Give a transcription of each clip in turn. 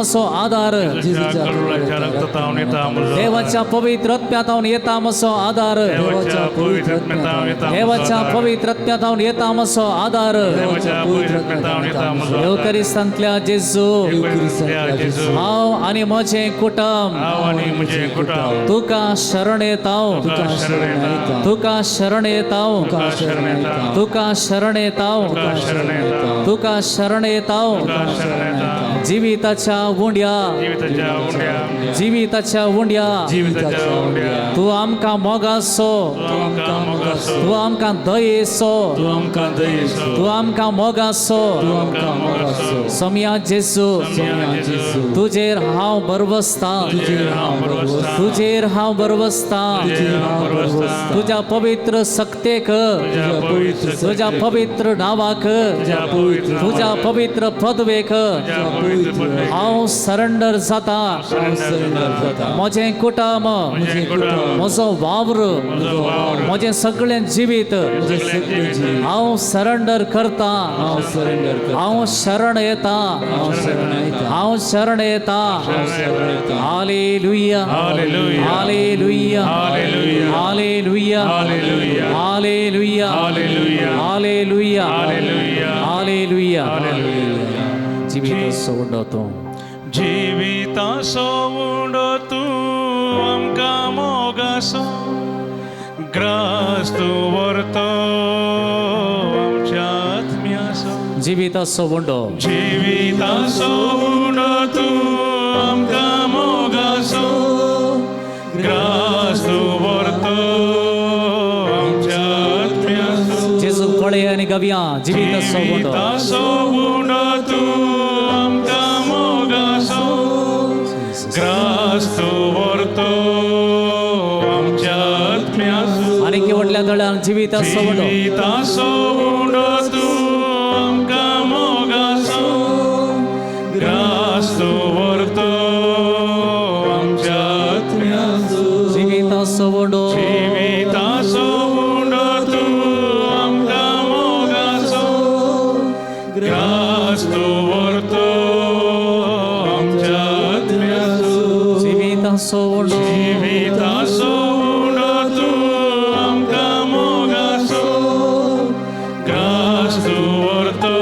असो आधार जिजूच्या करुणाच्या रक्तातावन येता आमचो देवाच्या पवित्र आत्म्यातावन येता असो आधार देवाच्या पवित्र आत्म्यातावन येता आमचो देवाच्या आधार. पवित्र आत्म्यातावन येता असो आधार देवाच्या पवित्र आत्म्यातावन येता आमचो आधार. येवकरिस्तांतल्या जेजू येवकरिस्तांतल्या जेजू हांव आनी म्हजें कुटुंब हांव आनी म्हजें कुटुंब तुका शरण येताव तुका शरण येता तुका शरण येताव तुका शरण येता तुका शरण येताव तुका शरण येता तुका शरण येताव तुका शरण येता जिविताच्या उंड्या जीविताच्या उंड्या जिविताच्या उंड्या जीविताच्या उंड्या तू आमकां मोगासो तू आमकां मोगासो तू आमकां दयेसो तू आमकां दयेसो तू आमकां मोगासो तू आमकां मोगासो सोम्या जेजू सोम्या जेजू तुजेर हांव बरवसता तुजेर हांव बरवसता तुजेर हांव बरवसता तुजेर हांव बरवसता तुज्या पवित्र सक्तेक तुज्या पवित्र तुज्या पवित्र नावाक तुज्या पवित्र तुज्या पवित्र पदवेक तुज्या पवित्र पदवेक हांव सरेंडर जाता सरेंडर जाता म्हजें कुटुंब म्हजें कुटुंब म्हजो वावर म्हजो वावर म्हजें सगळें जिवीत सगळें जिवीत हांव सरेंडर करता हांव सरेंडर करता हांव शरण येता हांव शरण येता हांव शरण येता शरण येता hallelujah hallelujah hallelujah hallelujah hallelujah hallelujah hallelujah hallelujah hallelujah hallelujah hallelujah hallelujah जिवीत सोडो तूं जिविताचो उंडो तूं आमकां मोगासो ग्रास तूं व्हरतो आमच्या आत्म्याचो जिवीताचो वंडो जिविताचो उंडो तूं आमकां मोगासो ग्रास तूं व्हरतो आमच्या आत्म्याचो जेजू पळय आनी गव्या जिवीताचो वंडो जिविताचो उंडो तूं आमकां मोगासो ग्रास तूं व्हरतो आमच्या आत्म्याचो आनी केवटल्या दळान जिवीताचो वंडो जिविताचो उंडो तूं आमकां मोगासो ग्रास तूं व्हरतो आमच्या आत्म्याचो जिवीताचो वंडो जिविताचो उंडो तूं आमकां मोगासो ग्रास तूं व्हरतो आमच्या आत्म्याचो जिवीताचो वंडो जिविताचो उंडो तूं आमकां मोगासो ग्रास तूं व्हरतो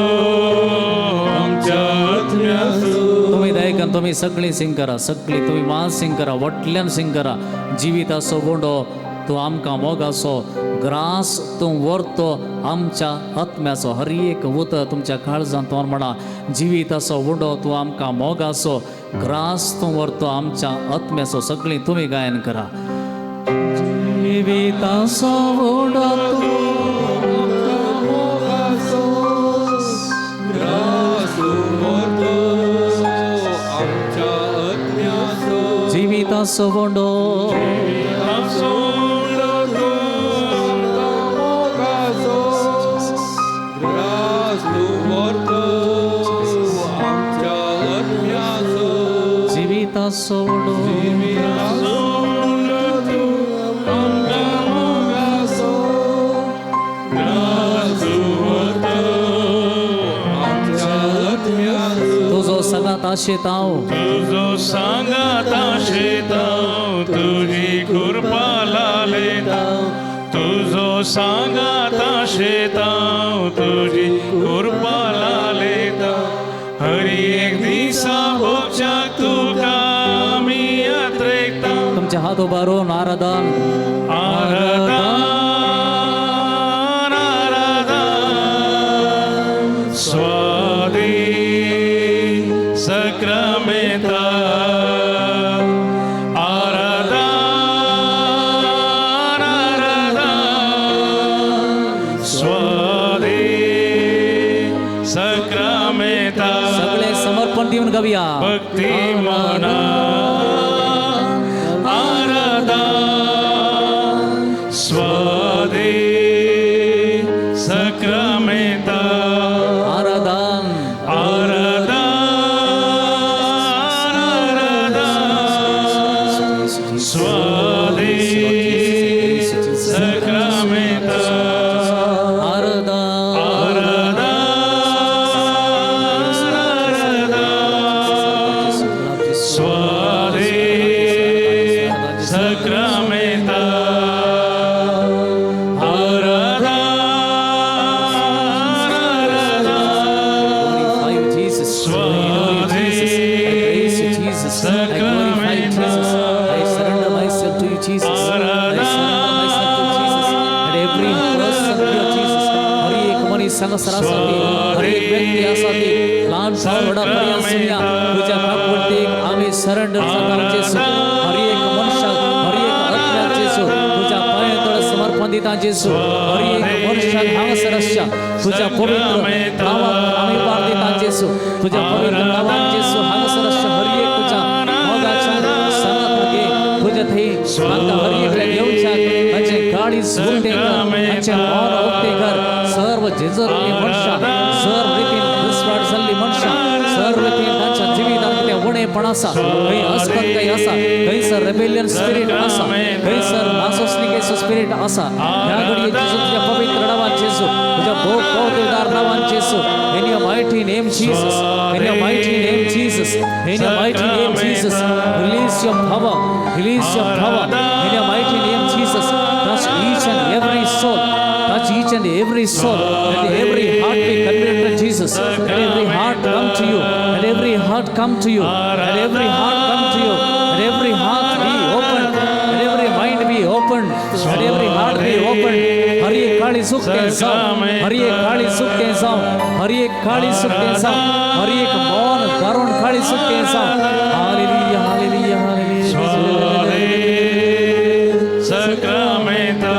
आमच्या आत्म्याचो तुम्ही दायकन तुम्ही सगळी सिंग करा सगळी तुम्ही मान सिंग करा वटल्यान सिंग करा जिवीताचो वंडो तूं आमकां मोगासो ग्रास तूं व्हरतो आमच्या आत्म्याचो हर एक उत तुमच्या काळजांत तोंड म्हणा जिवीताचो वंडो तूं आमकां मोगासो ग्रास तूं व्हरतो आमच्या आत्म्याचो सगळी तुम्ही गायन करा जिवीताचो वंडो तूं जिवीताचो वंडो जिविताचो उंडो जिवीताचो वंडो तुजो सदांत आशेत हांव तुजो सांगात आशेतां तुजी कृपा लालयतां तुजो सांगात आशेतां तुजी कृपा लालयतां हर एक दिसा भोगच्याक तुका आमी यात्रेकतां तुमचे हात उबारून आराधन आराधन आराधन स्वादी सक्रामेंता आराधन आराधन स्वादी सक्रामेंता सगळे समर्पण दिवन गावया भक्ती मना आराधन स्वादी सक्रामेंता आराधन आराधन आराधन स्वादी सक्रामेंता आराधन आराधन Jesus. I glorify you, Jesus. I surrender myself to you, Jesus. I surrender myself to Jesus. And every person here, Jesus. हर एक मनी संग सरासती, हर एक व्यक्ति आसाती, लान पावड़ा परियांसिया, तुझा खाप बोलते आम्ही surrender करता जेसु. हर एक मनुष्य, हर एक आत्मा जेसु, तुझा पाय तोड़ समर्पण देता जेसु. हर एक मनुष्य भाग सरस्या, तुझा पवित्र नावा आम्ही पार देता जेसु. तुझा पवित्र नावा जेसु भाग सरस्या हर एक तुझा मोगाचा संगत लगे तुझा थे आता हर एक लगे येऊचा अच्छे गाडी सुरते कर अच्छे और ओके कर सर्व जेजरली मनुष्य सर्व रीतीन विश्वासली मनुष्य सर्व रीतीन त्यांच्या जीवितामध्ये उणेपणाचा काही अस्पत काही असा काही सर रेबेलियन स्पिरिट असा काही सर नासोसनिकेस स्पिरिट असा या घडी तुझ्या पवित्र नावात जेसू तुझ्या बहुतेदार नावात जेसू in your mighty name Jesus, in your mighty name Jesus, in your mighty name Jesus, release your power, release your power in your mighty name Jesus. Touch each and every soul, touch each and every soul, let every heart be converted to Jesus, let every heart come to you, let every heart come to you, let every heart come to you, let every heart be opened, let every mind be opened, let every heart be opened. हर एक काली सुख के साथ, हर एक काली सुख के साथ, हर एक काली सुख के साथ, हर एक मौन करुण काली सुख के साथ. Hallelujah hallelujah hallelujah. Sacramento.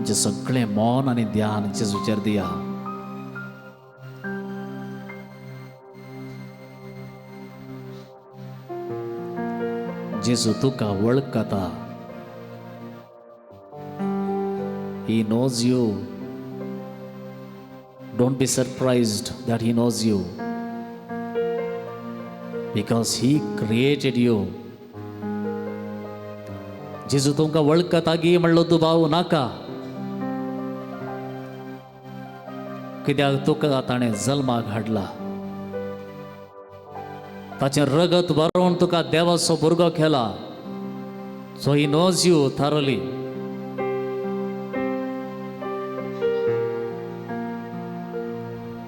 जे सगळे मौन आणि ध्यान जेजू विचार दिया. जेजू तुका वळखता. He knows you. Don't be surprised that he knows you, because he created you. जेजू तुमका वळखता गी म्हणलो तू भाऊ नाका, कित्याक तुका ताणें जल्माक हाडला. ताचें रगत भरून तुका देवाचो भुरगो केला. So he knows you thoroughly.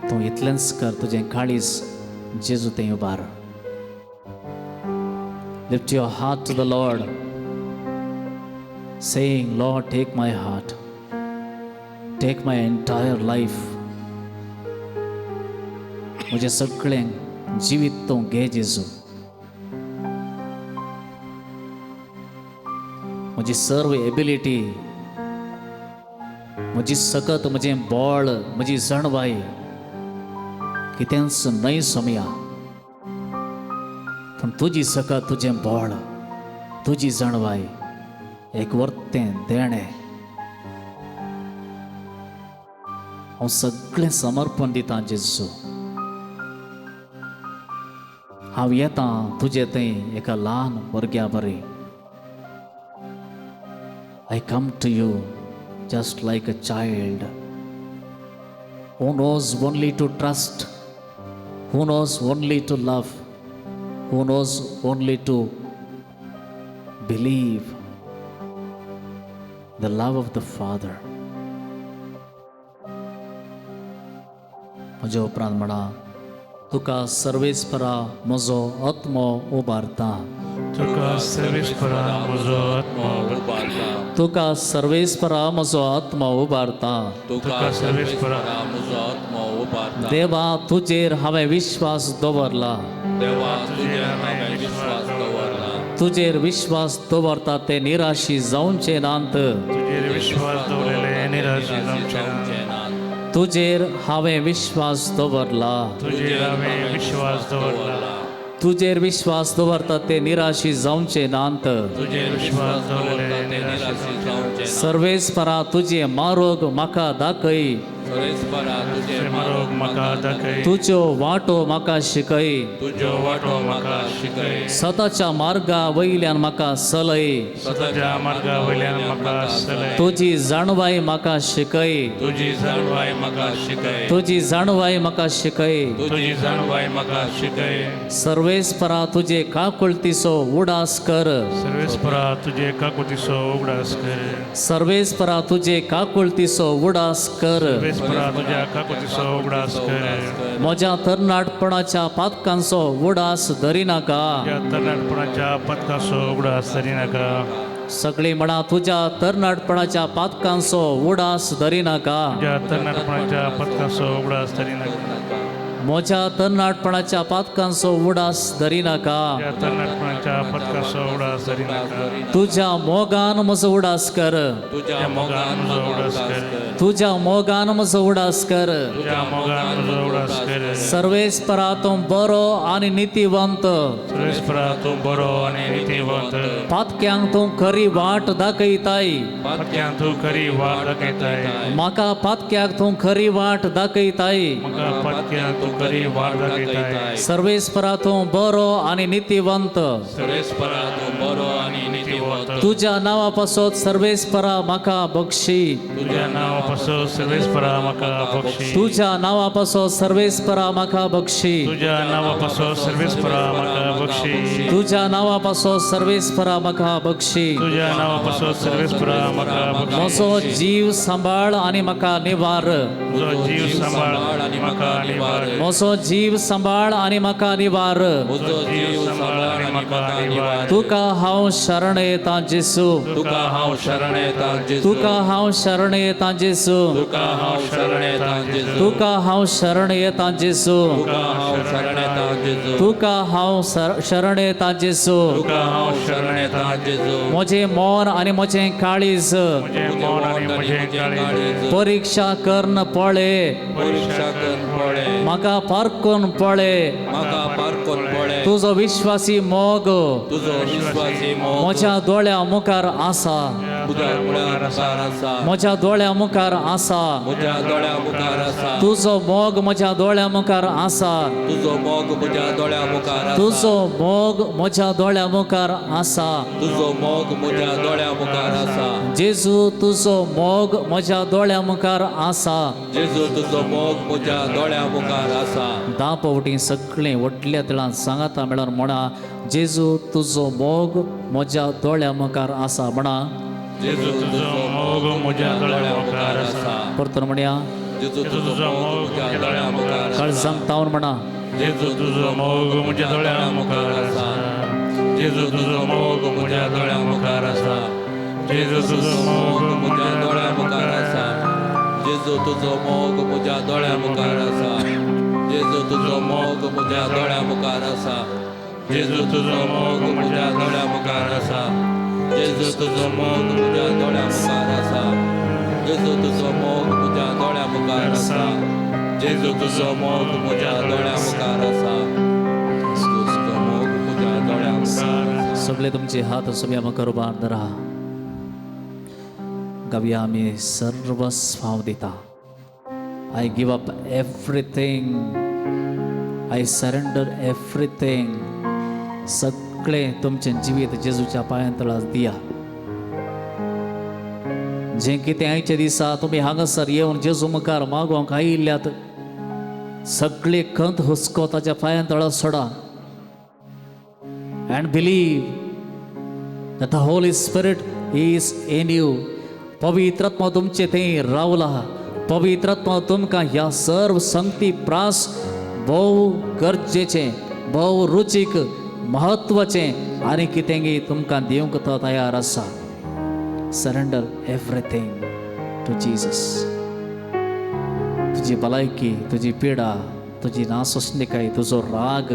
तूं इतलेंच कर, तुजें काळीज जेजू थंय उबार. Lift your heart to the Lord, saying, Lord, take my heart, take my entire life. मुझे सगळें जिवीत तूं घे जेजू. म्हजी सर्व एबिलिटी, म्हजी सकत, म्हजें बळ, म्हजी जणवाई कितेंच न्हय सोमया, पूण तुजी सकत, तुजें बळ, तुजी जणवाई एक वर्तें देणें हांव सगळें समर्पण दितां जेजू. हांव येतां तुजे थंय एका ल्हान भुरग्या बरी. I come to you just like a child who knows only to trust, who knows only to love, who knows only to believe the love of the Father. म्हज्या उपरांत म्हणा, तुका सर्वेस्परा म्हजो आत्मो उबारता. तुका सर्वेस्परा म्हजो आत्मा उबारता. तुका सर्वेस्परा म्हजो आत्मो उबारता. तुका सर्वेस्परा म्हजो आत्मा उबारता. देवा तुजेर हांवें विश्वास दवरला. देवा तुजेर हांवें विश्वास दवरला. तुझेर विश्वास दवरता ते निराशी जावचे नांत. तुझेर विश्वास दवरलेले निराशी जावचे ना. तुझेर हांवें विश्वास दवरला. तुझेर हांवें विश्वास दवरला. तुझेर विश्वास दवरता ते निराशी जावचे नांत. तुझेर विश्वास दवरलेले निराशी जावचे ना. सर्वेस्परा तुझे मारोग म्हाका दाखय. सर्वेस्परा तुझे मारोग म्हाका दाखय. तुजो वाटो म्हाका शिकय. तुजो वाटो म्हाका शिकय. सताच्या मार्गा वयल्यान म्हाका चलय. सताच्या मार्गा वयल्यान म्हाका चलय. तुजी जाणवाय म्हाका शिकय. तुजी जाणवाय म्हाका शिकय. तुजी जाणवाय म्हाका शिकय. तुजी जाणवाय म्हाका शिकय. सर्वेस्परा तुझे काकुळतीचो उडास कर. सर्वेस्परा तुझे काकुतीचो उगडास कर. सर्वेस्परा तुझे काकुळतीचो उडास कर. सर्वेस्परा तुझ्या काकुतीचो उगडास कर. म्हज्या तरणाटपणाच्या पातकांचो उडास धरिनाका. तुझ्या तरणाटपणाच्या पदकाचो उगडास धरिनाका. सगळी म्हणा तुझ्या तरणाटपणाच्या पातकांचो उडास धरिनाका. तुझ्या तरणाटपणाच्या पदकाचो उगडास धरिनाका. म्हज्या तरणाटपणाच्या पातकांचो उडास धरिनाका. तुझ्या तरणाटपणाच्या पदकाचो उगडास धरिनाका. तुझ्या मोगान म्हजो उडास कर. तुझ्या मोगान म्हजो उगडास कर. तुझ्या मोगान म्हजो उडास कर. तुझ्या मोगान म्हजो उगडास कर. सर्वेस्परा तूं बरो आनी नितीवंत. सर्वेस्परा तूं बरो आनी नितीवंत. पातक्यांक तूं खरी वाट दाखयताय. पातक्यांक तूं खरी वाट दाखयताय. म्हाका पातक्याक तूं खरी वाट दाखयताय. म्हाका पातक्यांक तूं खरी वाट दाखयताय. सर्वेस्परा तूं बरो आनी नितीवंत. सर्वेस्परा तूं बरो आनी नितीवंत. तुज्या नांवा पासत सर्वेस्परा म्हाका बक्षी. तुझ्या नांवा पासत सर्वेस्परा म्हाका बक्षी. तुज्या नांवा पासत सर्वेस्परा म्हाका बक्षी. तुझ्या नांवा पासत सर्वेस्परा म्हाका बक्षी. तुज्या नांवा पासत सर्वेस्परा म्हाका बक्षी. तुझ्या नांवा पासत सर्वेस्परा म्हाका बक्षी. म्हजो जीव सांबाळ आनी म्हाका निवार. म्हजो जीव सांबाळ आनी म्हाका निवार. म्हजो जीव सांबाळ आनी म्हाका निवार. म्हजो जीव सांबाळ आनी म्हाका निवार. तुका हांव शरण येता जेसू. तुका हांव शरण येता जेजू. तुका हांव शरण येता जेसू. तुका हांव शरण येता जेजू. तुका हांव शरण येता जेसू. तुका हांव शरण येता जेजू. तुका हांव शरण येता जेसू. तुका हांव शरण येता जेजू. म्हजें मोन आनी म्हजें काळीज म्हजें मोन आनी म्हजें काळीज परीक्षा करन पळे. परीक्षा करून पळे. म्हाका पारखून पळे. म्हाका पारखून पळे. तुजो विश्वासी मोग तुजो विश्वासी मोग म्हज्या दोळ्या मुखार आसा. तुझ्या मुखार आसा. म्हज्या दोळ्या मुखार आसा. म्हज्या दोळ्या मुखार आसा. तुजो मोग म्हज्या दोळ्या मुखार आसा. तुजो मोग म्हज्या दोळ्या मुखार आसा. तुजो मोग म्हज्या दोळ्या मुखार आसा. तुजो मोग म्हज्या दोळ्या मुखार आसा. जेजू तुजो मोग म्हज्या दोळ्या मुखार आसा. जेजू तुजो मोग म्हज्या दोळ्या मुखार आसा. धा पावटी सगळें व्हडल्या तिळान सांगाता मेळोन म्हणा जेजू तुजो मोग म्हज्या दोळ्या मुखार आसा म्हणा. जेजू तुजो मोग म्हज्या दोळ्या मुखार आसा. परतून म्हणया जेजू तुजो मोग म्हज्या दोळ्या मुखार आसा. काळजांक तावन म्हणा जेजू तुजो मोग म्हज्या दोळ्या मुखार आसा. जेजू तुजो मोग म्हज्या दोळ्या मुखार आसा. जेजू तुजो मोग म्हज्या दोळ्या मुखार आसा. जेजू तुजो मोग म्हज्या दोळ्या मुखार आसा. जेजू तुजो मोग म्हज्या दोळ्या मुखार आसा. जेजू तुजो मोग म्हज्या दोळ्या मुखार आसा. जेजू तुजो मोग म्हज्या दोळ्या मुखार आसा. जेजू तुजो मोग म्हज्या दोळ्या मुखार आसा. जेजू तुजो मोग म्हज्या दोळ्या मुखार आसा. तुजो मोग म्हज्या दोळ्या मुखार आसा. सगळे तुमचे हात सगळ्या मुखार उबार धरा. गावया आमी सर्वस्व दिता. I give up everything. I surrender everything. सगळें तुमचें जिवीत जेजूच्या पांयां तळा दिया. जें कितें आयच्या दिसा तुमी हांगासर येवन जेजू मुखार मागोवंक आयिल्ल्यात सगळी खंत हुस्को ताच्या पांयां तळा सोडा. And believe that the Holy Spirit is in you. पवित्र आत्मा तुमचे थंय रावला. पवित्र आत्मा तुमकां ह्या सर्व संगती प्रास भोव गरजेचें, भोव रुचीक, महत्वाचें आनी कितेंय तुमकां दिवंक तो तयार आसा. Surrender everything to Jesus. तुजी भलायकी, तुजी पिडा, तुजी नासोसणिकाय, तुजो राग,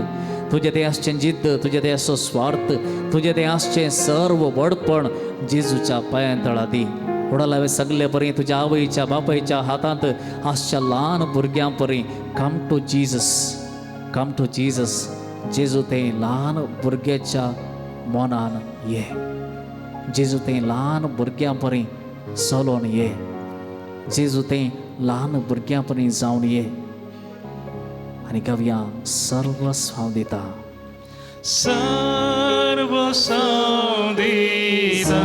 तुजे ते आसचें जिद्द, तुजे ते आसचो स्वार्थ, तुझे ते आसचे सर्व बडपण जेजूच्या पांयां दी. उडलावे सगळे परी तुझ्या आवयच्या बापायच्या हातांत आसच्या ल्हान भुरग्यां परी. Come to Jesus, come to Jesus. जेजू ते ल्हान भुरग्याच्या मनान ये. जेजू ते ल्हान भुरग्यां परी चलोन ये. जेजू ते ल्हान भुरग्यां परी जावन ये. आनी गावया सर्वस्व दिता. सर्वस्व दिता.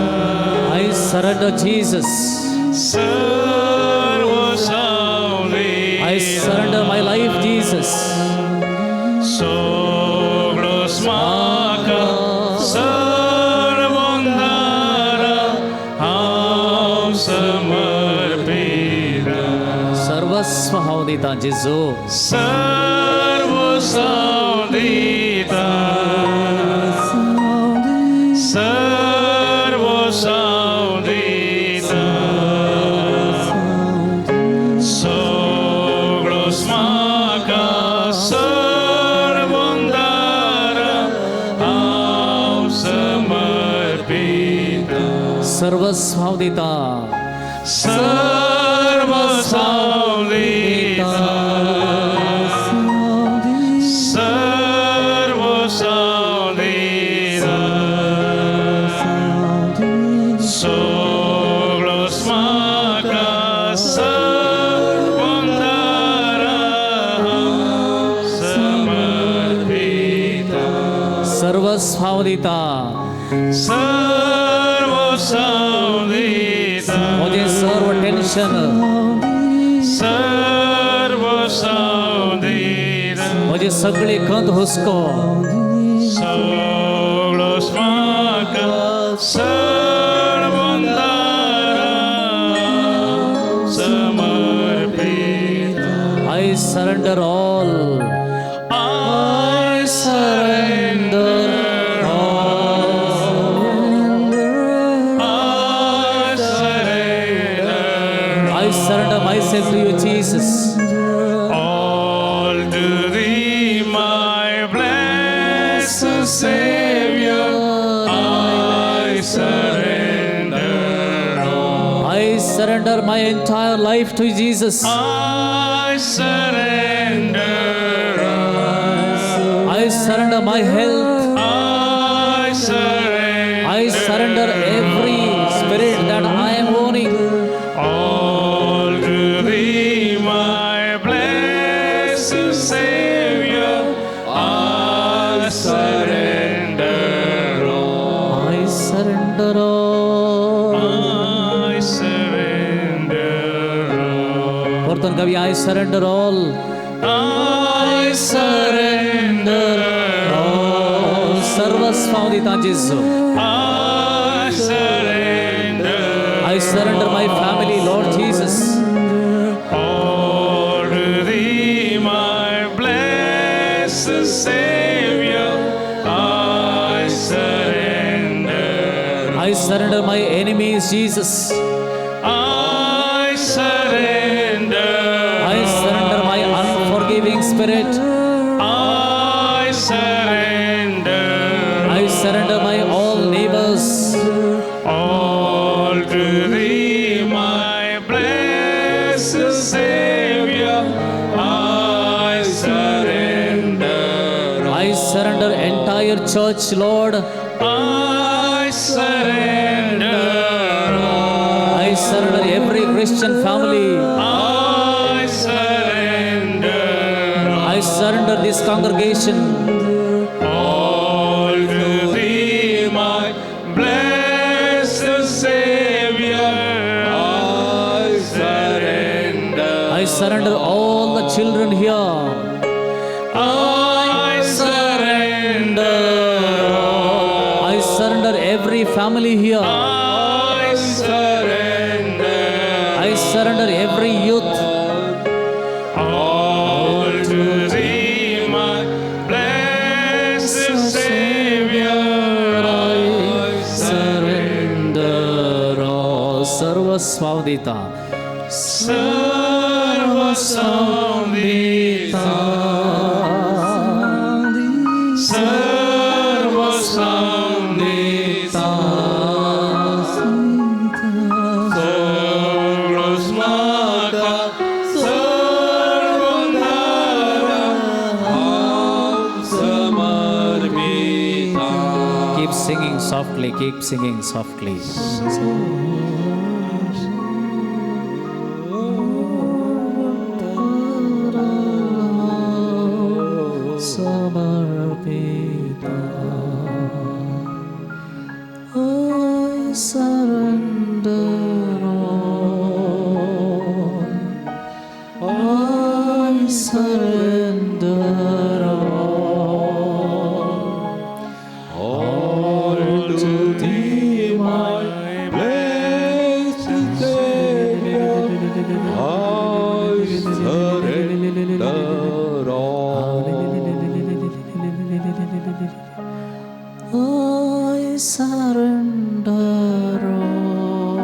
I surrender Jesus. सर्वस्व दिता. I surrender my life, Jesus. सगळं म्हाका सर्वंदारा हांव समर्पिता. सर्वस्व हांव दिता जेजू. सर्वस्व दिता. सर्वस्व दिता. सगळं म्हाका सर्वंदारा हांव समर्पिता. सर्वस्व हांव दिता. सर्वस्व दिता. सर्वस्व दिता. सगळं म्हाका सर्वंदारा हांव समर्पिता. सर्वस्व हांव दिता. सर्वस्व दिता. म्हजें सर्व टेन्शन, सर्वस्व दिता. म्हजी सगळी खंत हुस्को सगळं म्हाका सर्वंदारा समर्पिता. I surrender all. I surrender all. I surrender myself to you, Jesus. All to thee, my blessed Savior. I surrender all. I surrender my entire life to Jesus. I surrender all. I surrender my health. I surrender. I surrender every spirit that I am owning. All to thee, my blessed Savior, I surrender all. I surrender all. I surrender all. Portan kavi, I surrender all. I surrender all. Sarvasva udita Jesu. I surrender. I surrender my family, Lord Jesus. All to thee, my blessed Savior, I surrender. I surrender my enemies, Jesus. I surrender. I surrender my unforgiving spirit. I surrender. I surrender my all neighbors. All to thee, my blessed Savior, I surrender. I surrender entire church, Lord. I surrender. I surrender every Christian family. I surrender. I surrender this congregation. All to thee, my blessed Savior, I surrender. I surrender all the children here. I surrender. I surrender every family here. I surrender. I surrender every youth. All to thee, my blessed Savior, I surrender. Surrender all. Sarvasva udita. Sarvasva udita. Sarvasva softly, keep singing softly. Samarpita, I surrender all. I surrender all to Thee, my blessed Savior, I surrender all. I surrender all.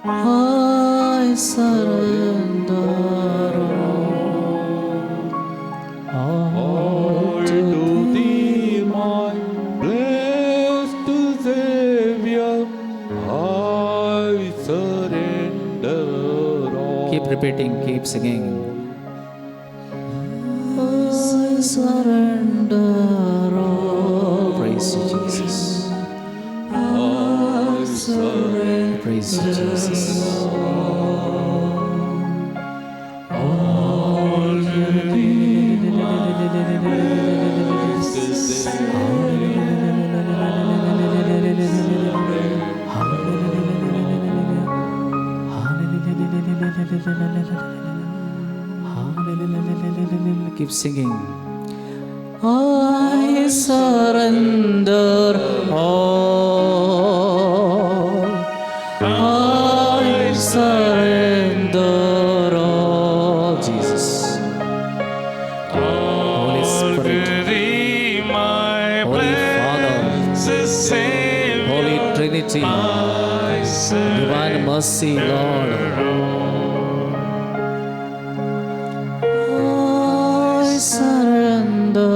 I surrender all To Thee, my blessed Savior, I surrender all. Keep repeating, keep singing. I surrender all. Praise you, Jesus. I surrender Praise you, Jesus. all to Thee, my blessed Keep singing. I surrender all. I surrender all. Jesus. Holy Spirit. Thee, my Holy Father. blessed Savior, Holy Trinity. I Divine mercy, Lord. I surrender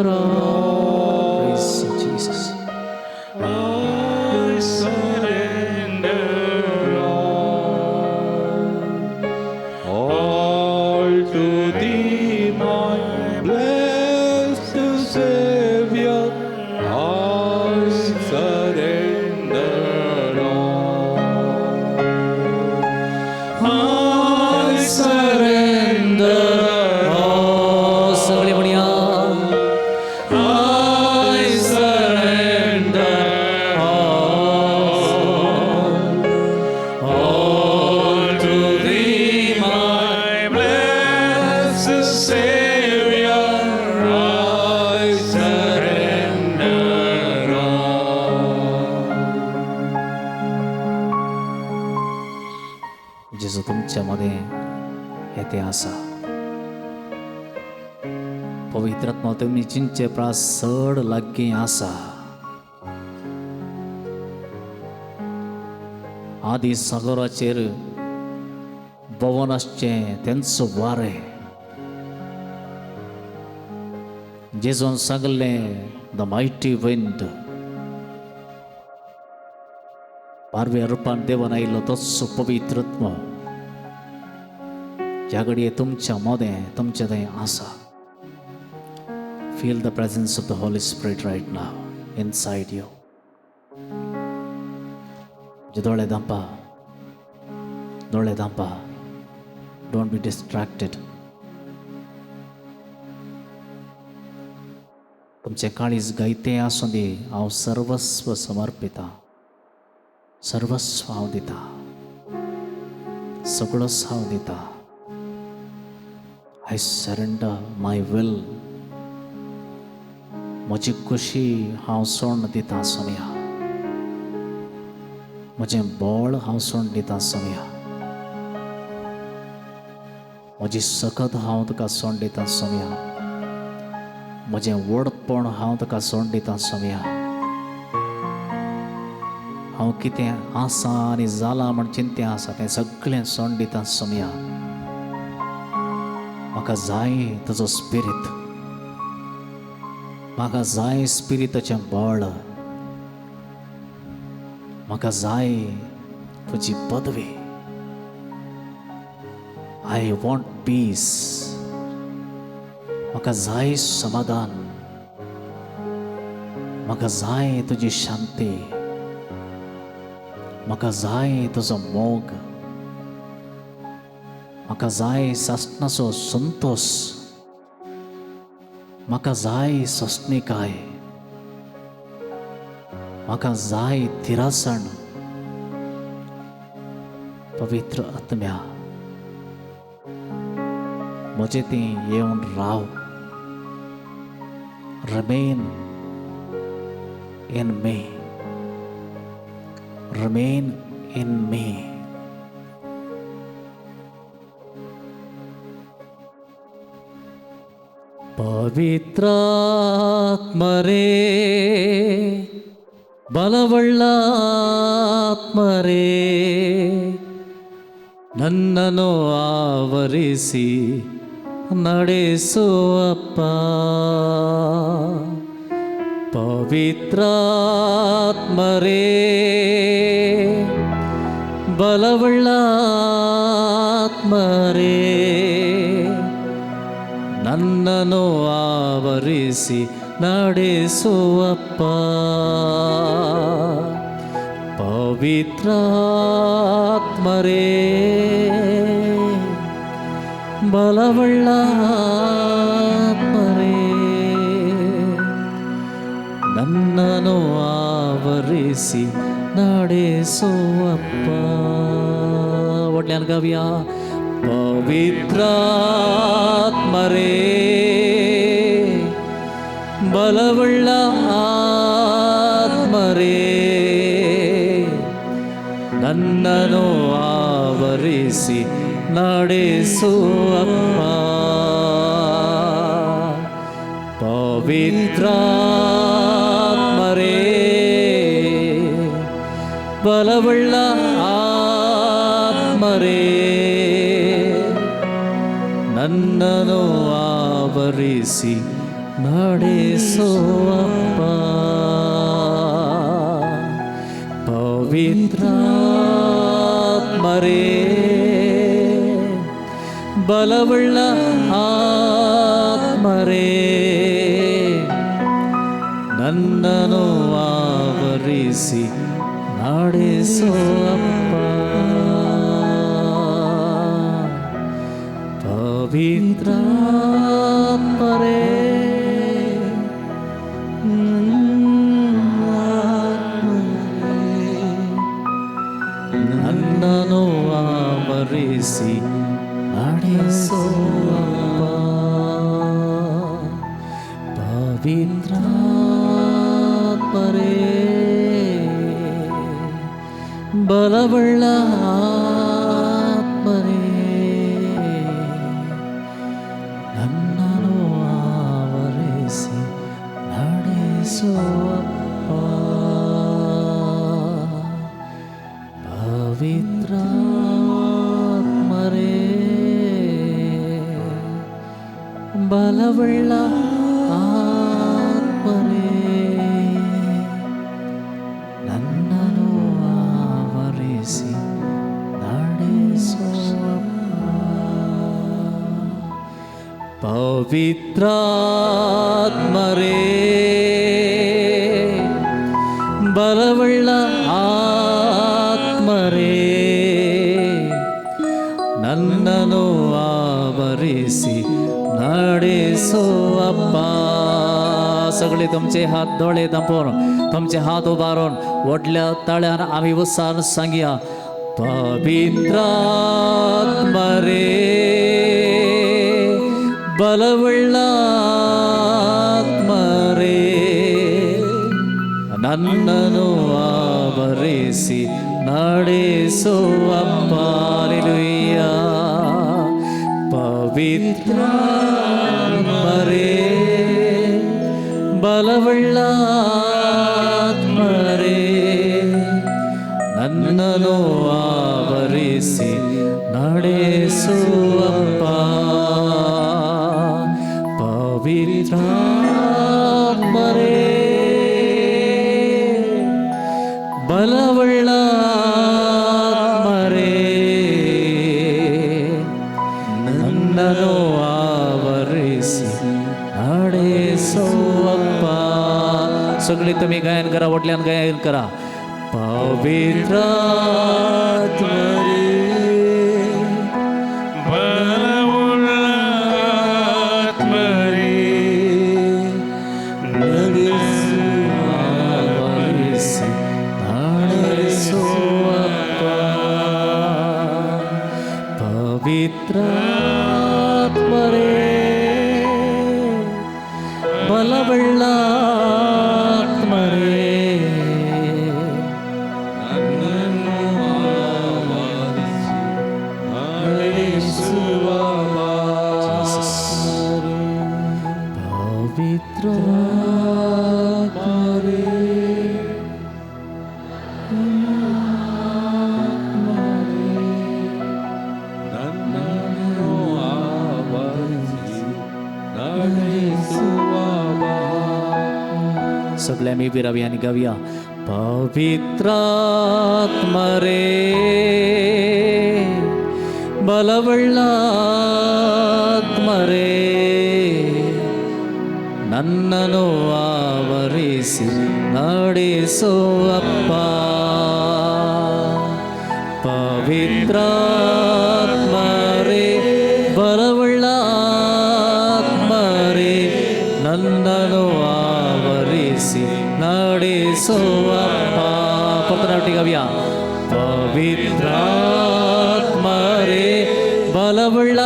all. Praise you, Jesus. I surrender all to Thee, my blessed Savior, I surrender all. I surrender all. सगळे म्हणूया. I surrender all to Thee, my blessed Savior, I surrender जेजू तुमच्यामध्ये येते आसा. पवित्रात्मा तुमी चिंचे प्रास चड लागीं आसा. आदी सागराचेर भवन आसचें तेंचो वारें. जेजून सांगलें द मायटी विंड. पारवे रुपान देवान आयिल्लो तोच पवित्रात्मा ह्या घडये तुमच्या मोदें तुमचे थंय आसा. Feel the presence of the Holy Spirit right now inside you. दोळे धांपा. Don't be distracted. तुमचे काळीज गायते आसूं दी. हांव सर्वस्व समर्पिता. सर्वस्व हांव दिता. सगळोच हांव दिता. I surrender my will. म्हजी खुशी हांव सोडून दिता सोम्या. म्हजें बळ हांव सोडून दिता सोम्या. म्हजी सकत हांव तुका सोडून दिता सोम्या. म्हजें व्हडपण हांव तुका सोडून दिता सोम्या. हांव कितें आसा आनी जालां म्हण चिंतें आसा तें सगळें सोडून दिता सोम्या. म्हाका जाय तुजो स्पिरीट. म्हाका जाय स्पिरिताचें बळ. म्हाका जाय तुजी पदवी. I want piece. म्हाका जाय समाधान. म्हाका जाय तुजी शांती, म्हाका जाय तुजो मोग, म्हाका जाय सासणाचो संतोष, म्हाका जाय सोंसणीकाय, म्हाका जाय तिरासण. पवित्र आत्म्या, म्हजे ती येवन राव. Remain in me. Remain in me. ಪವಿತ್ರಾತ್ಮರೇ, ಬಲವುಳ್ಳಾತ್ಮರೇ, ನನ್ನನ್ನು ಆವರಿಸಿ ನಡೆಸುವಪ್ಪ. ಪವಿತ್ರಾತ್ಮರೇ, ಬಲವುಳ್ಳಾತ್ಮರೇ, ನನ್ನನ್ನು ಆವರಿಸಿ ನಡೆಸುವಪ್ಪ. ಪವಿತ್ರಾತ್ಮರೇ, ಬಲವುಳ್ಳಾತ್ಮರೇ, ನನ್ನನ್ನು ಆವರಿಸಿ ನಡೆಸುವಪ್ಪ. ಒಡ್ಲ್ಯಾನ್ ಗವ್ಯ. ಪವಿತ್ರಾತ್ಮರೇ, ಬಲವುಳ್ಳ ಆತ್ಮರೇ, ನನ್ನನ್ನು ಆವರಿಸಿ ನಡೆಸುವಪ್ಪ. ಪವಿತ್ರಾತ್ಮರೇ, ಬಲವುಳ್ಳ ಆತ್ಮರೇ, ನನ್ನನ್ನು ಆವರಿಸಿ ನಡೆಸುವಪ್ಪ. ಪವಿತ್ರಾತ್ಮರೇ, ಬಲವುಳ್ಳ ಆತ್ಮರೇ, ನನ್ನನ್ನು ಆವರಿಸಿ ನಡೆಸುವಪ್ಪ. ಪವಿತ್ರಾತ್ಮರೇ, ನನ್ನನ್ನು ಆವರಿಸಿ ನಡೆಸುವಪ್ಪ. ಪವಿತ್ರಾತ್ಮರೇ, ಬಲವುಳ್ಳ ಆತ್ಮರೇ, ನನ್ನನ್ನು ಆವರಿಸಿ ನಡೆಸುವಪ್ಪ. ಪವಿತ್ರಾತ್ಮರೇ, ಬಲವುಳ್ಳ ಆತ್ಮರೇ, ನನ್ನನ್ನು ಆವರಿಸಿ ನಡೆಸುವಪ್ಪ. ಪವಿತ್ರಾತ್ಮರೇ, ಬಲವುಳ್ಳ ಆತ್ಮರೇ, ನನ್ನನ್ನು आवरिसी ನಡೆಸೋ अप्पा सगळे तुमचे हात डोळे दांपोवन तुमचे हात उबारून व्हडल्या ताळ्यान आम्ही उत्साहान सांगया पवित्रात्मा रे बलवुಳ್ಳ आत्मा रे ನನ್ನನ್ನು ಆವರಿಸಿ ನಡೆಸೋ ಅಪ್ಪ ಹಲ್ಲೆಲೂಯಾ ಪವಿತ್ರಾತ್ಮ ರೇ ಬಲವುಳ್ಳ ಆತ್ಮ ರೇ ನನ್ನನ್ನು ಆವರಿಸಿ ನಡೆಸೋ ಅಪ್ಪ ಪವಿತ್ರಾತ್ಮ ರೇ ಬಲವುಳ್ಳ ಆತ್ಮರೇ ನನ್ನನ್ನು ಆವರಿಸಿ ನಡೆಸೋ ಅಪ್ಪ सगळे मोठल्यान गायन करा. पवित्र आत्मरे ಬಲವುಳ್ಳ ಆತ್ಮರೇ, ಪವಿತ್ರಾತ್ಮರೇ ಬಲವುಳ್ಳಾತ್ಮರೇ ನನ್ನನ್ನು ಆವರಿಸಿ ನಡೆಸುವ ಪವಿತ್ರಾತ್ಮರೇ ನನ್ನನ್ನು ಆವರಿಸಿ ನಡೆಸುವ सगळ्या मी बिरावी आणि गाऊया. पवित्रात्मरे ಬಲವುಳ್ಳಾತ್ಮರೇ ನನ್ನನ್ನು ಆವರಿಸಿ ನಡೆಸುವಪ್ಪ. ಪವಿತ್ರಾತ್ಮರೇ ಬಲವುಳ್ಳಾತ್ಮರೇ ನನ್ನನ್ನು ಆವರಿಸಿ ನಡೆಸುವಪ್ಪ. ಪರ್ತನಾಟಿಗವ್ಯ. ಪವಿತ್ರಾತ್ಮರೇ ಬಲವುಳ್ಳಾತ್ಮರೇ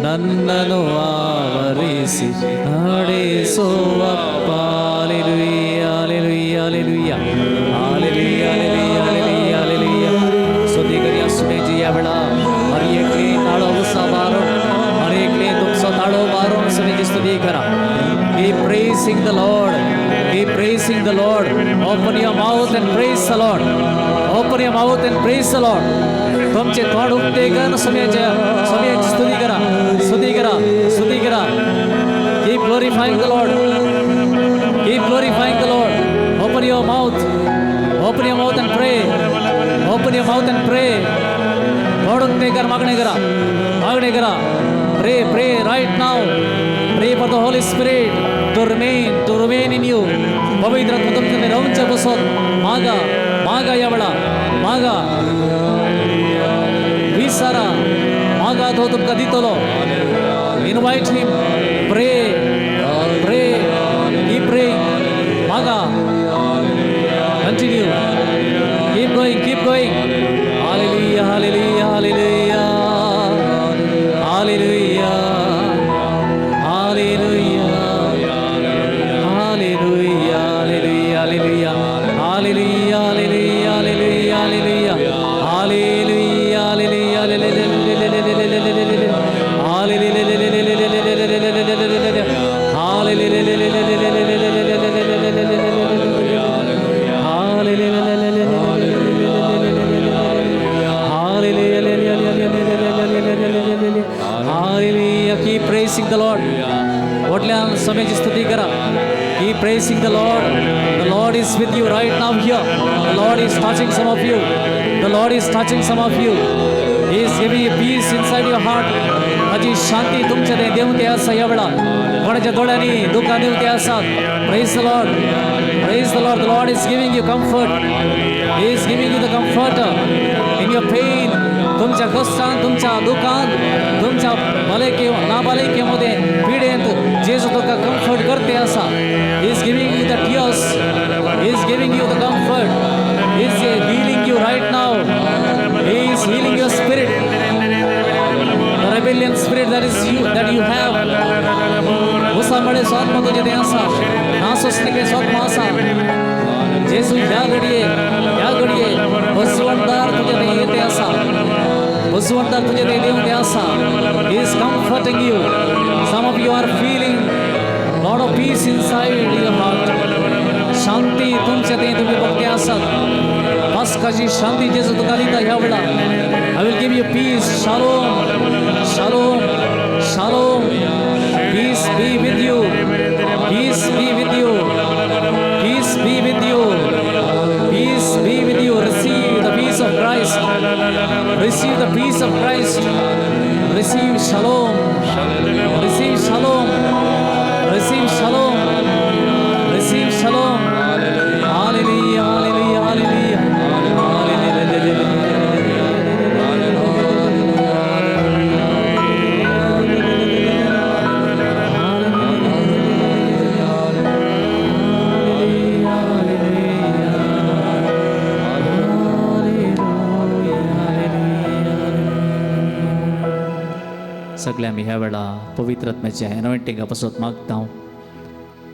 ನನ್ನನ್ನು ಆವರಿಸಿ ನಡೆಸುವಪ್ಪ. Hallelujah hallelujah hallelujah hallelujah hallelujah hallelujah. सुधीकरिया सुने जी यावेळा हरी एकले ताळो उसाबारो हरी एकले तुमचा ताळो बारो सुने जी स्तुती करा. Keep praising the Lord. Keep praising the Lord. Open your mouth and praise the Lord. Open your mouth and praise the Lord. तुमचे तोंड उघडे करून समयाची स्तुती करा. स्तुती करा. स्तुती करा. Keep glorifying the Lord. Keep glorifying the Lord. Open your mouth. Open your mouth and pray. Open your mouth and pray. तोंड उघडे कर मागणे करा. मागणे करा. Pray, pray right now. Pray for the Holy Spirit to remain in you. पवित्र आत्मा तुमच्यामध्ये राहून बसत. मागा, मागा यावेळा. मागा. विचारा. मागा तो तुमका दितलो. Invite him. Pray. Pray. Keep praying. Maga. Continue. Keep going. Keep going. Hallelujah. Hallelujah. Hallelujah. Hallelujah. Hallelujah. Hallelujah. Hallelujah. Hallelujah. Hallelujah. Hallelujah. Hallelujah. Hallelujah. Hallelujah. Hallelujah. Hallelujah. Keep praising the Lord. Whatल्या समयाची स्तुती करा. Keep praising the Lord. The Lord is with you right now here. The Lord is touching some of you. The Lord is touching some of you. He is giving you peace inside your heart. माझी शांती तुमच्यामध्ये देऊन ते असा यावेळा कोणाच्या डोळ्यांनी दुःख देऊन ते असतात. Praise the Lord. Praise the Lord. The Lord is giving you comfort. He is giving you the comforter in your pain. तुमच्या कष्टांत, तुमच्या दुःखांत, तुमच्या भले किंवा नाभलेकीमध्ये पीडेत जेजू तुका कम्फर्ट करते असा. He is giving you the tears. He is giving you the comfort. He is healing you right now. He is healing your spirit. The rebellion spirit that you have. उसामुळे स्वात्मा तुझे ते असा. नासुस्तिके स्वात्मा असा. जेजू या घडीये बसवंतार तुझे ते येते असा. बसवंतार तुझे ते देऊन ते असा. He is comforting you. Some of you are feeling lot of peace inside your heart. शांती तुमच्या ते तुम्ही बघते असतात. पास्काची शांती जेजू तुका दिता ह्या वेळा. I will give you peace. Shalom. Shalom. Shalom. Peace be with you. Peace be with you. Peace be with you. Peace be with you. Receive the peace of Christ. Receive the peace of Christ. Receive shalom. Receive shalom. Receive shalom. Receive सगळे आम्ही ह्या वेळा पवित्र आत्म्याच्या एनॉइंटिंगा पासत मागता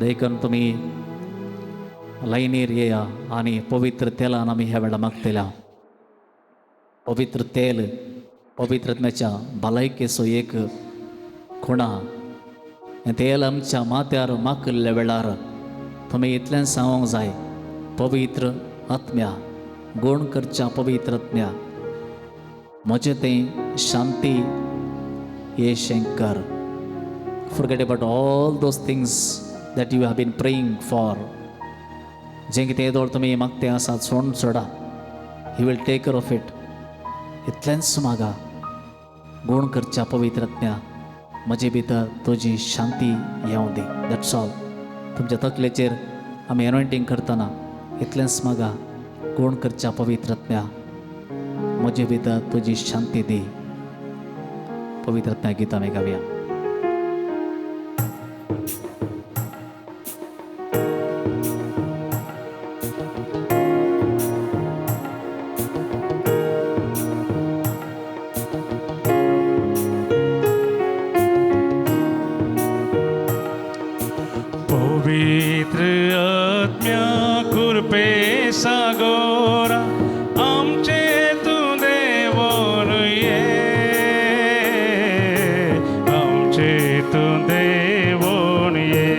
दय करून तुम्ही लाईनीर येया आणि पवित्र तेलान आम्ही ह्या वेळा मागतल्या पवित्र तेल पवित्र आत्म्याच्या भलायकेचो एक खुणा हें तेल आमच्या माथ्यार माकल्ल्या वेळार तुम्ही इतल्यान सांगूंक जाय पवित्र आत्म्या गुण करच्या पवित्र आत्म्या म्हजें तें शांती ये शंकर forget about all those things that you have been praying for जें कितें येदोळ तुमी मागतें आसात सोड सोडा he will take care of it इतलेंच मागा गुण करच्या पवित्र आत्म्या म्हजे भितर तुजी शांती येवं दी दॅट्स ऑल तुमच्या तकलेचेर आमी एनॉइंटिंग करतना इतलेंच मागा गुण करच्या पवित्र आत्म्या म्हजे भितर तुजी शांती दी पवित्र आत्म्या गीत आमी गावया पवित्र आत्म्या कृपे सागोरा आमचे तू देवोन ये आमचे तू देवोन ये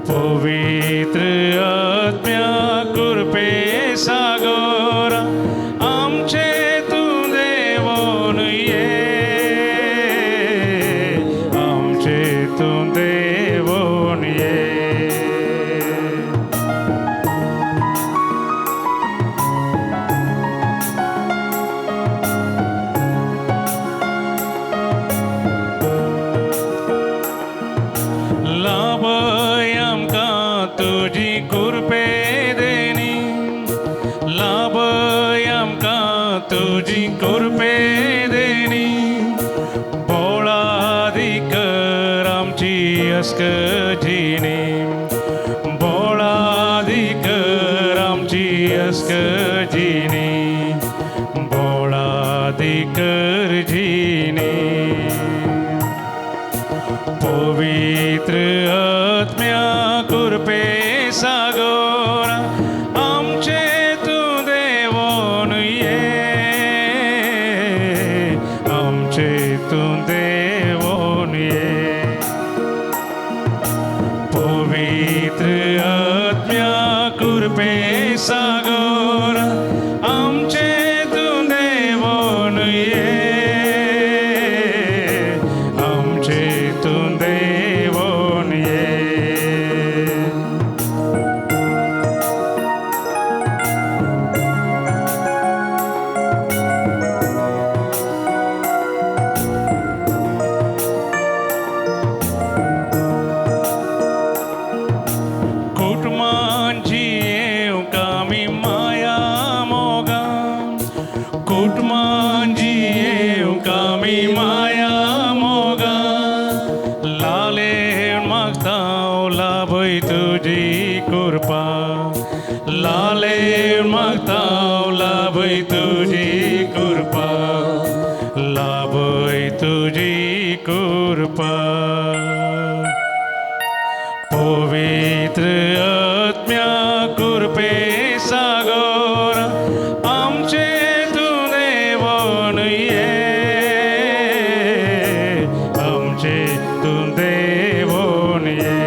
पवित्र आत्म्या कृपे सागोरा आमचे तू देवोन ये आमचे तू देवोन ये लाभय आमकां तुजी कृपे देनी लाभय आमकां तुजी कृपे देनी बोळादी कर आमची अस्कजीनी बोळादी कर आमची अस्कजीनी बोळादी कर जीनी पवित्र आत्म्या कृपे सागोरा आमचे तू देवोन ये आमचे तू देवोन ये पवित्र आत्म्या कृपे सागोरा आमचे तू देवोन ये आमचे तू देवोन ये कुटुंबांची येवंक आमी माया मोगा कुटुंबांची येवंक आमी माया मोगा लालेन मागता लाभय तुजी कृपा लालेन मागता लाभय तुजी कृपा लाभय तुजी कृपा पवित्र आत्म्या कृपे सागोरा आमचे तू देवोन ये आमचे तू देवोन ये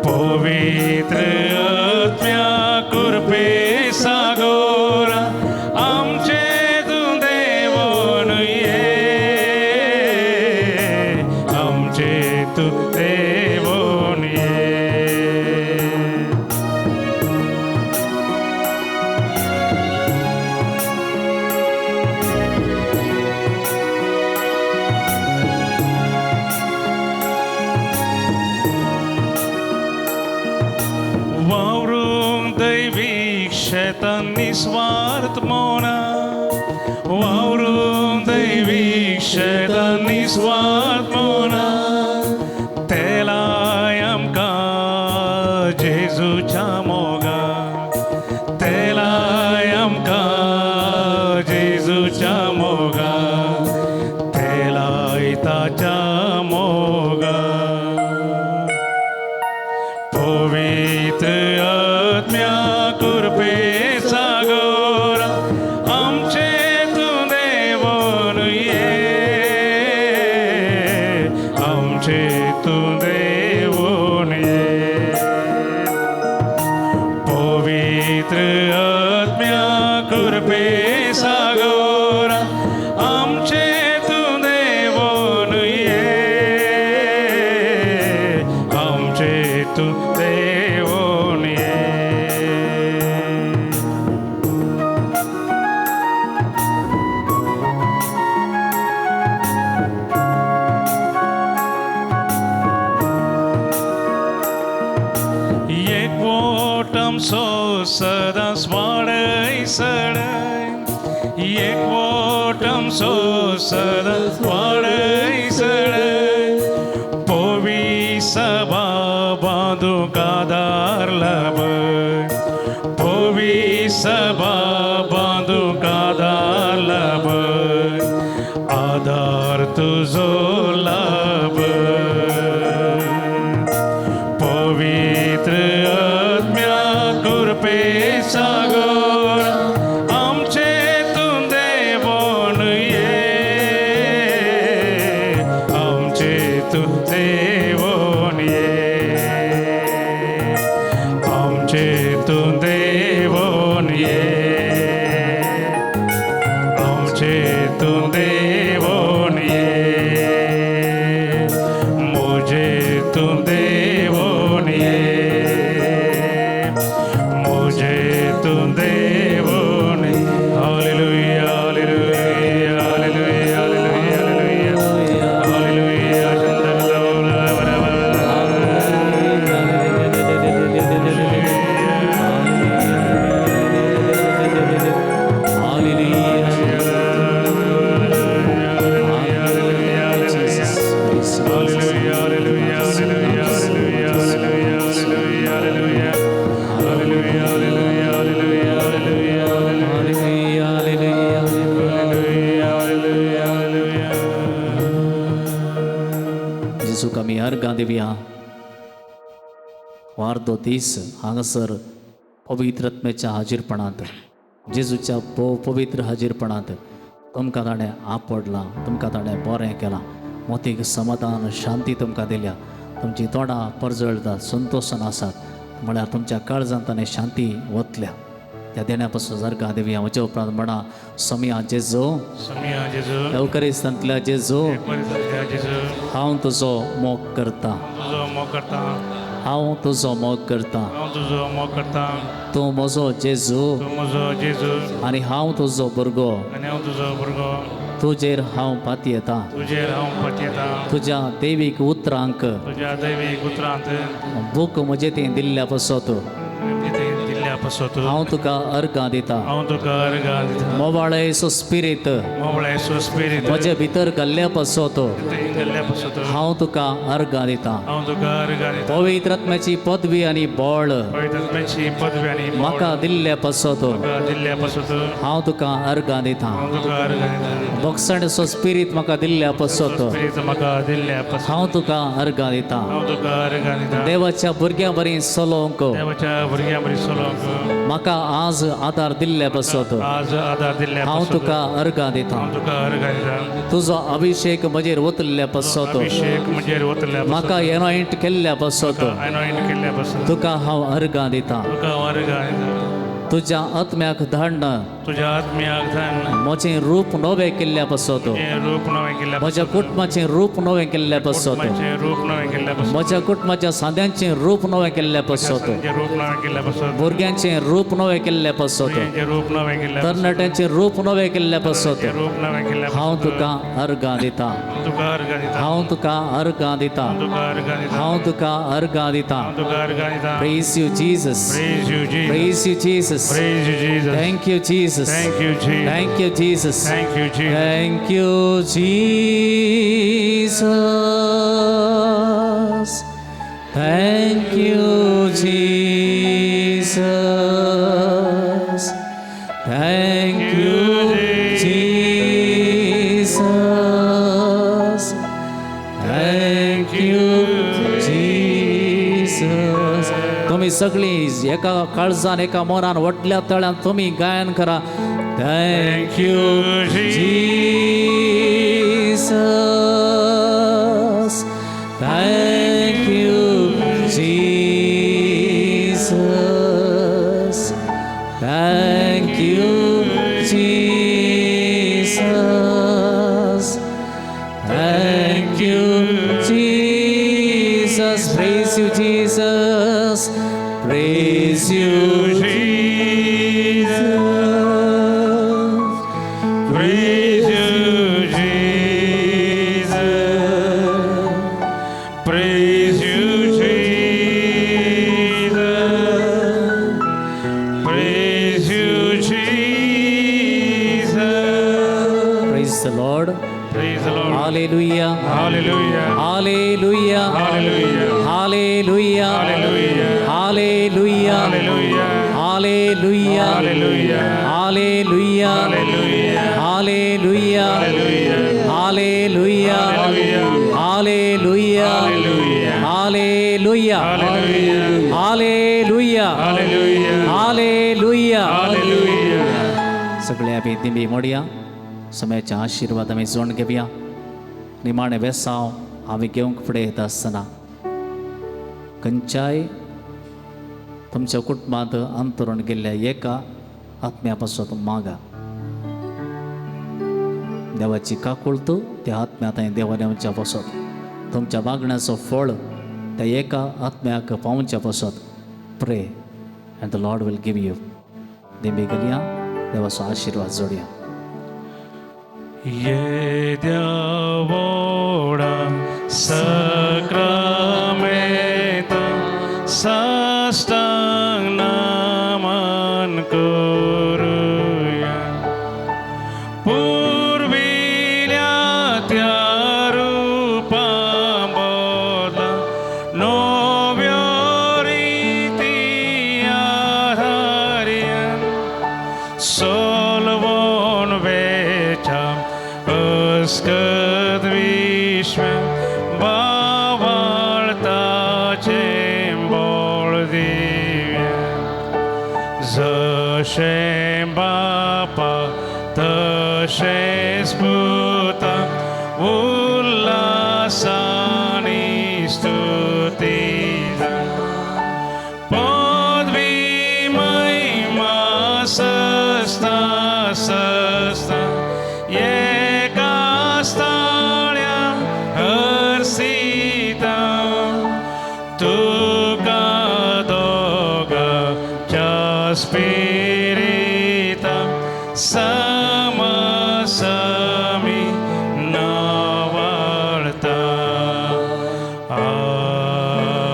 पवित्र आत्म्या कृपे सागोरा आमचे तू देवोन ये आमचे तू देवोन ये वावरून दैविक शेतान निस्वार्थ मोना वावरून दैविक शेतान निस्वार्थ मोना तेलाय आमकां जेजूच्या मोगा तेलाय आमकां जेजूच्या पवित्र आत्म्या कृपेचा गौरा आमचे तू देवोन ये आमचे तू देवोन ये पवित्र आत्म्या कृपेचा गौरा आमचे तू देवोन ये आमचे तू देवोन ये एक वोटम सो सदा स्वाडै सडै एक वोटम सो सदा स्वाडै सडै पोवी सभा बांधू कादार लब पोवी सभा बांधू कादार लब आधार तुझो लब पवित्र आत्म्या कृपेचा गौरा आमचे तू देवोन ये आमचे तू देवोन ये आमचे तू देवोन ये आमचे तू देवोन ये मुझे तू देवोन ये मुझे तू देवोन hallelujah hallelujah hallelujah hallelujah hallelujah जेजू आमी अर्गां दिवया वार 30 हांगासर पवित्र आत्म्याच्या हाजीरपणांत जेजूच्या पवित्र हाजीरपणांत तुमकां ताणें आपडलां तुमकां ताणें बरें केलां मोतीक समाधान शांती तुमकां दिल्या तुमची तोंडां परजळटात संतोशान आसात म्हळ्यार तुमच्या काळजांत ताणें शांती वतल्या त्या देण्या पासून अर्गां दिवया म्हज्या उपरांत म्हणा सोम्या जेजू समिया जेजू एवकरिस्तांतल्या जेजू जेजू हांव तुजो मोग करतां तुझो मोग करता हांव तुजो मोग करतां हांव तुझो मोग करता तूं म्हजो जेजू तूं म्हजो जेजू आनी हांव तुजो भुरगो आनी हांव तुजो भुरगो तुजेर हांव पातयेतां तुजेर हांव पटयतां तुज्या दैवीक उतरांक तुज्या दैवीक उतरांत बूक म्हजे तें दिल्ल्या पासत दिल्ल्या पासत हांव तुका अर्गां दितां हांव तुका अर्गां दिता मोवाळे सो स्पिरीट मोवळे सो स्पिरीट म्हजे भितर घाल्ल्या पासत गेल्ल्या पासत हांव तुका अर्गां दितां हांव तुका अर्गां दिता पवित्र आत्म्याची पदवी आनी बळ पवित्रात्म्याची पदवी आनी म्हाका दिल्ल्या पासत म्हाका दिल्ल्या पासत हांव तुका अर्गां दितां हांव तुका अर्गां दिता बॉक्संड सो स्पिरीट म्हाका दिल्ल्या पासत स्पिरीट म्हाका दिल्ल्या पासत हांव तुका अर्गां दितां हांव तुका अर्गां दिता देवाच्या भुरग्यां बरी चलोवंक देवाच्या भुरग्यां बरी चलोवंक म्हाका आज आदार दिल्ल्या पासत आज आदार दिल्ल्या हांव पासत तुका अर्गां दितां हांव तुका अर्गां दिता तुजो अभिषेक म्हजेर वतल्ल्या पासत अभिषेक म्हजेर वतल्या म्हाका एनॉयंट केल्ल्या पासत अनॉयंट केल्ल्या पासत तुका हांव अर्गां दितां तुका हांव अर्गां दिता तुज्या आत्म्याक धाडन तुज्या आत्म्याक धाडन म्हजें रूप नवें केल्ल्या पासत हें रूप नवें केल्ल्या म्हज्या कुटुंबाचें रूप नवें केल्ल्या पासत कुटुंबाचें रूप नवें केल्ल्या पासत म्हज्या कुटुंबाच्या साद्यांचें रूप नवें केल्ल्या पासत जें रूप नवें केल्ल्या पासत भुरग्यांचें रूप नवें केल्ल्या पासत जें रूप नवें केल्ल्या तरणाट्यांचें रूप नवें केल्ल्या पासत जें रूप नवें केल्ल्या हांव तुका अर्गां दितां तुका अर्गां दिता हांव तुका अर्गां दितां तुका अर्गां दिता हांव तुका अर्गां दितां तुका अर्गां दिता Praise you, Jesus. Praise you, Jesus. Praise you, Jesus. Praise you, Jesus. Thank you, Jesus. Thank you, Jesus. Thank you, Jesus. Thank you, Jesus. Thank you, Jesus. Thank you, Jesus. Thank you, Jesus. Thank you, Jesus. तुम्ही सगळी एका काळजान एका मनान वटल्या तळ्यान तुम्ही गायन करा. Thank you Jesus, thank you Jesus, thank you Jesus, thank you Jesus. Praise you Jesus, praise you Jesus. Praise you, Jesus. Praise you, Jesus. Praise you, Jesus. Praise the Lord. Praise the Lord. Hallelujah. Hallelujah. Hallelujah. Hallelujah. Hallelujah. Hallelujah. Hallelujah. Hallelujah. Hallelujah. Hallelujah. Hallelujah. Hallelujah. Hallelujah. Hallelujah. Hallelujah. Hallelujah. Hallelujah. Hallelujah. Hallelujah. सगळे आम्ही दिंबी मोडया समयाच्या आशीर्वाद आम्ही जोड घेऊया. निमाणे वेसाव आम्ही घेऊंक फुडें येता आसतना खंयच्याय तुमच्या कुटुंबांत अंतरून गेल्ल्या एका आत्म्या पासून मागा. देवाची काकुळत त्या आत्म्यात देवाने आमच्या पासत तुमच्या मागण्याचो फळ त्या एका आत्म्याक पावच्या पासत pray and the lord will give you. दिंबी गेलया देवाचो आशीर्वाद जोडया. Yedyavoda sakramenta sastang naman kuruya purvilya tyarupam bodla novyoriti ahariyan solvon vecham Ascad Vishwam Bavarta Chembol Divya Zashem Bapa Tashem Sputa Ullasani Stutiza Podvi Maima Sasta Sasta Storia Arsita Tuca Doga Jaspirita Sama Sami Navarta. Amen.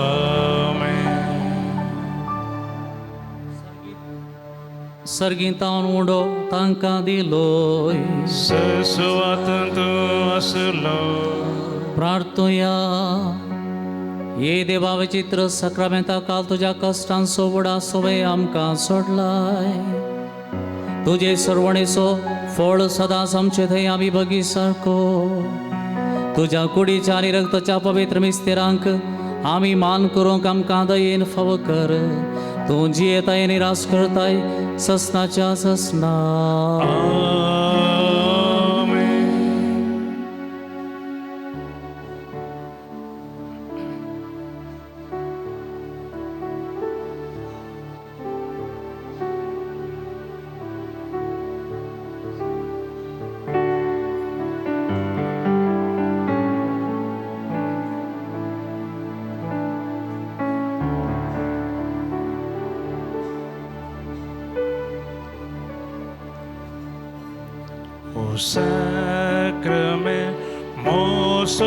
सर्गीतान उडो तांकां दिलोय Sessuatantu aslo प्रार्थया. ये देवा विचित्र सक्रामेंता काल तुझ्या कष्टांचो बुडा सोबय आमकां सोडलाय. तुझे सरवणेचो फळ सदांच आमचे थंय आमी बगी सारको. तुझ्या कुडीच्या आनी रक्ताच्या पवित्र मिस्तेरांक आमी मान करूंक आमकां दयेन फाव कर. तूं जियेताय निराश करताय ससनाच्या ससना. Amen. O sacrament most